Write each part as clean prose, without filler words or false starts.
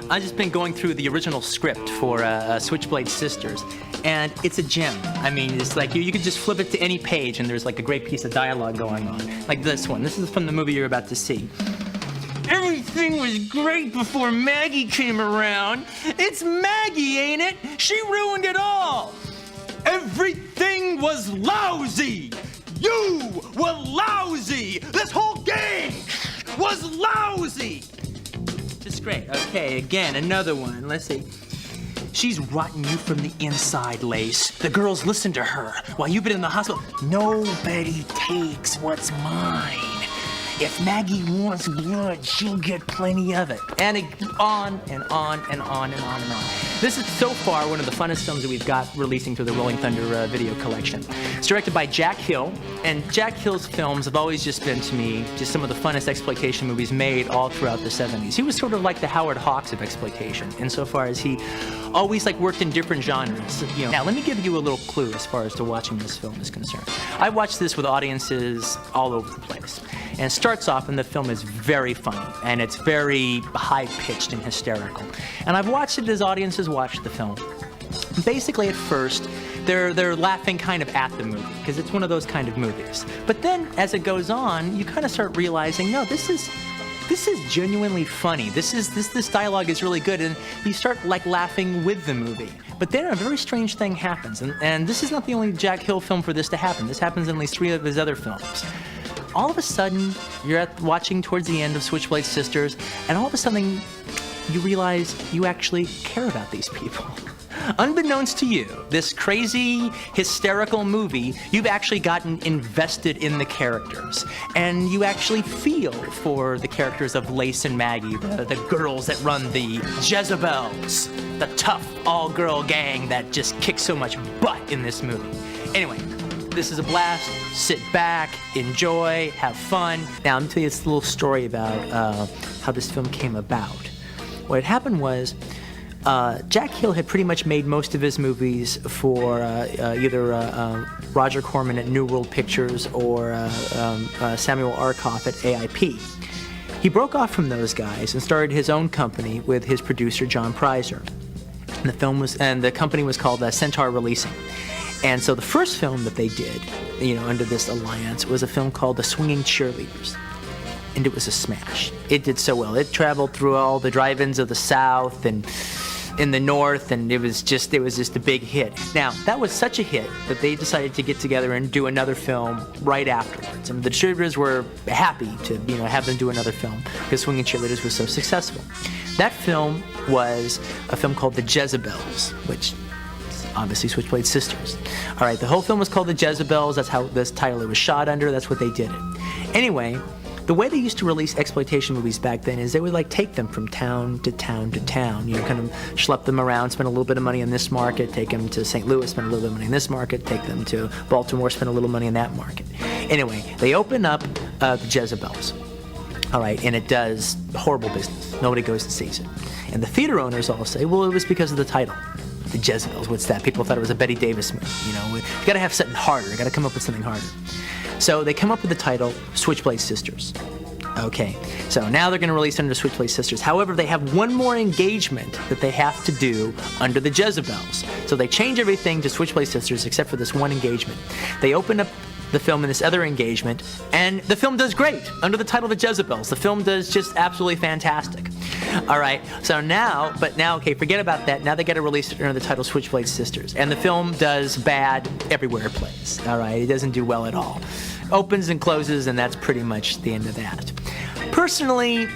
I've just been going through the original script for Switchblade Sisters, and it's a gem. I mean, it's like you could just flip it to any page and there's like a great piece of dialogue going on. Like this one. This is from the movie you're about to see. Everything was great before Maggie came around. It's Maggie, ain't it? She ruined it all. Everything was lousy. You were lousy. This whole gang was lousy. Just great. Okay, again, another one. Let's see. She's rotting you from the inside, Lace. The girls listen to her while you've been in the hospital. Nobody takes what's mine. If Maggie wants blood, she'll get plenty of it. And on and on and on and on and on. This is so far one of the funnest films that we've got releasing through the Rolling Thunder video collection. It's directed by Jack Hill, and Jack Hill's films have always just been, to me, just some of the funnest exploitation movies made all throughout the 70s. He was sort of like the Howard Hawks of exploitation, insofar as he always worked in different genres. Now, let me give you a little clue as far as to watching this film is concerned. I watched this with audiences all over the place. And it starts off, and the film is very funny, and it's very high-pitched and hysterical. And I've watched it as audiences watch the film. Basically, at first, they're laughing kind of at the movie, because it's one of those kind of movies. But then, as it goes on, you kind of start realizing, no, this is genuinely funny. This dialogue is really good, and you start laughing with the movie. But then a very strange thing happens, and this is not the only Jack Hill film for this to happen. This happens in at least 3 of his other films. All of a sudden, you're watching towards the end of Switchblade Sisters, and all of a sudden, you realize you actually care about these people. Unbeknownst to you, this crazy, hysterical movie, you've actually gotten invested in the characters. And you actually feel for the characters of Lace and Maggie, the girls that run the Jezebels, the tough, all-girl gang that just kicks so much butt in this movie. Anyway, this is a blast. Sit back, enjoy, have fun. Now, I'm going to tell you this little story about how this film came about. What had happened was, Jack Hill had pretty much made most of his movies for either Roger Corman at New World Pictures or Samuel Arkoff at AIP. He broke off from those guys and started his own company with his producer, John Prizer. And the company was called Centaur Releasing. And so the first film that they did, under this alliance, was a film called The Swinging Cheerleaders. And it was a smash. It did so well. It traveled through all the drive-ins of the South and in the North, and it was just a big hit. Now, that was such a hit that they decided to get together and do another film right afterwards. And the distributors were happy to, have them do another film because Swinging Cheerleaders was so successful. That film was a film called The Jezebels, which obviously Switchblade Sisters. All right, the whole film was called The Jezebels. That's how this title it was shot under. That's what they did it. Anyway, the way they used to release exploitation movies back then is they would take them from town to town to town. Kind of schlep them around, spend a little bit of money in this market, take them to St. Louis, spend a little bit of money in this market, take them to Baltimore, spend a little money in that market. Anyway, they open up The Jezebels. All right, and it does horrible business. Nobody goes and sees it. And the theater owners all say, well, it was because of the title. The Jezebels, what's that? People thought it was a Betty Davis movie. You gotta have something harder. You gotta come up with something harder. So they come up with the title Switchblade Sisters. Okay, so now they're gonna release under Switchblade Sisters. However, they have one more engagement that they have to do under the Jezebels. So they change everything to Switchblade Sisters except for this one engagement. They open up the film in this other engagement, and the film does great under the title The Jezebels. The film does just absolutely fantastic. All right, so now, okay, forget about that. Now they got to release it under the title Switchblade Sisters, and the film does bad everywhere it plays. All right, it doesn't do well at all. Opens and closes, and that's pretty much the end of that. Personally,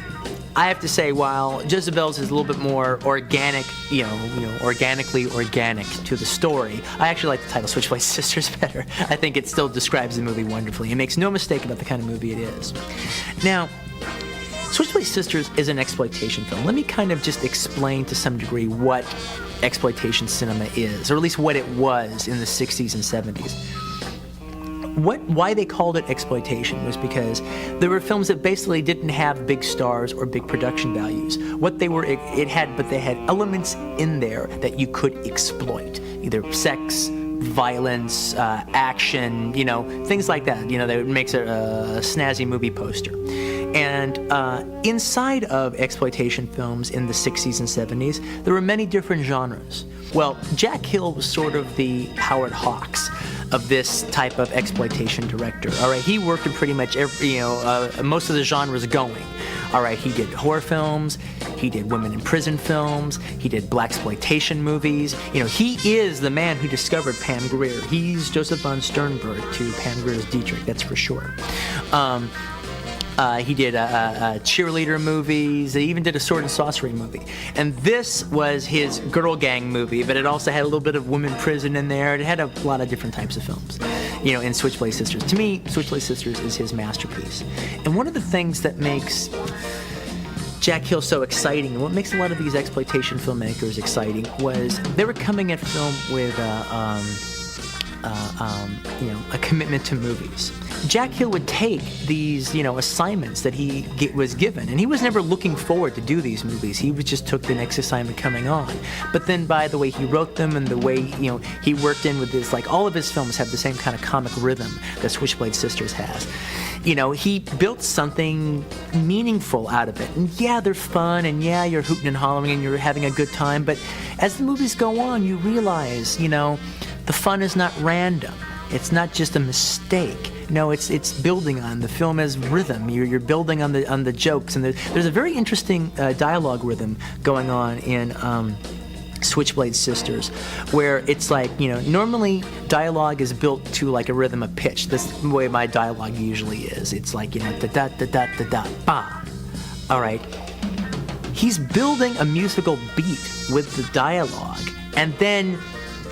I have to say, while Jezebels is a little bit more organic, organically organic to the story, I actually like the title Switchblade Sisters better. I think it still describes the movie wonderfully. It makes no mistake about the kind of movie it is. Now, Switchblade Sisters is an exploitation film. Let me kind of just explain to some degree what exploitation cinema is, or at least what it was in the 60s and 70s. Why they called it exploitation was because there were films that basically didn't have big stars or big production values. They had elements in there that you could exploit, either sex, violence, action, things like that. That makes a snazzy movie poster. And inside of exploitation films in the 60s and 70s, there were many different genres. Well, Jack Hill was sort of the Howard Hawks of this type of exploitation director. All right, he worked in pretty much every, most of the genres going. All right, he did horror films, he did women in prison films, he did blaxploitation movies. He is the man who discovered Pam Grier. He's Joseph von Sternberg to Pam Grier's Dietrich, that's for sure. He did cheerleader movies. He even did a sword and sorcery movie. And this was his girl gang movie, but it also had a little bit of women prison in there. It had a lot of different types of films, in Switchblade Sisters. To me, Switchblade Sisters is his masterpiece. And one of the things that makes Jack Hill so exciting, and what makes a lot of these exploitation filmmakers exciting, was they were coming at film with a commitment to movies. Jack Hill would take these, assignments that he was given, and he was never looking forward to do these movies. He just took the next assignment coming on. But then by the way he wrote them and the way, he worked in with this, all of his films have the same kind of comic rhythm that Switchblade Sisters has. He built something meaningful out of it. And yeah, they're fun, and yeah, you're hooting and hollering and you're having a good time, but as the movies go on, you realize, the fun is not random. It's not just a mistake. No, it's building on. The film has rhythm. You're building on the jokes, and there's a very interesting dialogue rhythm going on in Switchblade Sisters, where it's normally dialogue is built to a rhythm of pitch. That's the way my dialogue usually is. It's da da da da da da ba. All right. He's building a musical beat with the dialogue, and then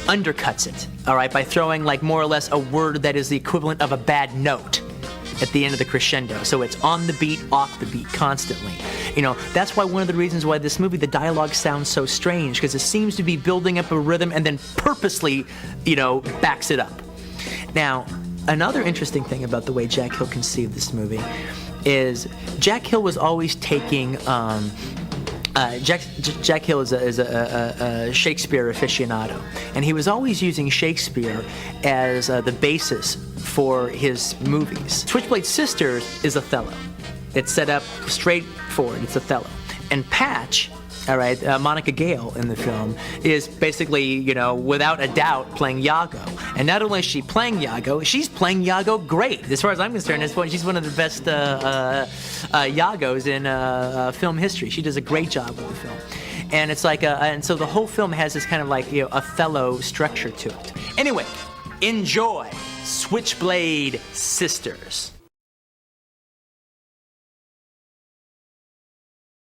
undercuts it, all right, by throwing more or less a word that is the equivalent of a bad note at the end of the crescendo. So it's on the beat, off the beat, constantly. That's why one of the reasons why this movie, the dialogue sounds so strange, because it seems to be building up a rhythm and then purposely, backs it up. Now, another interesting thing about the way Jack Hill conceived this movie is Jack Hill was always taking Jack Hill is a Shakespeare aficionado, and he was always using Shakespeare as the basis for his movies. Switchblade Sisters is Othello. It's set up straightforward. It's Othello. And Patch, all right, Monica Gale in the film, is basically, without a doubt, playing Iago. And not only is she playing Iago, she's playing Iago great. As far as I'm concerned, at this point, she's one of the best Iagos in film history. She does a great job with the film. And it's and so the whole film has this kind of Othello structure to it. Anyway, enjoy Switchblade Sisters.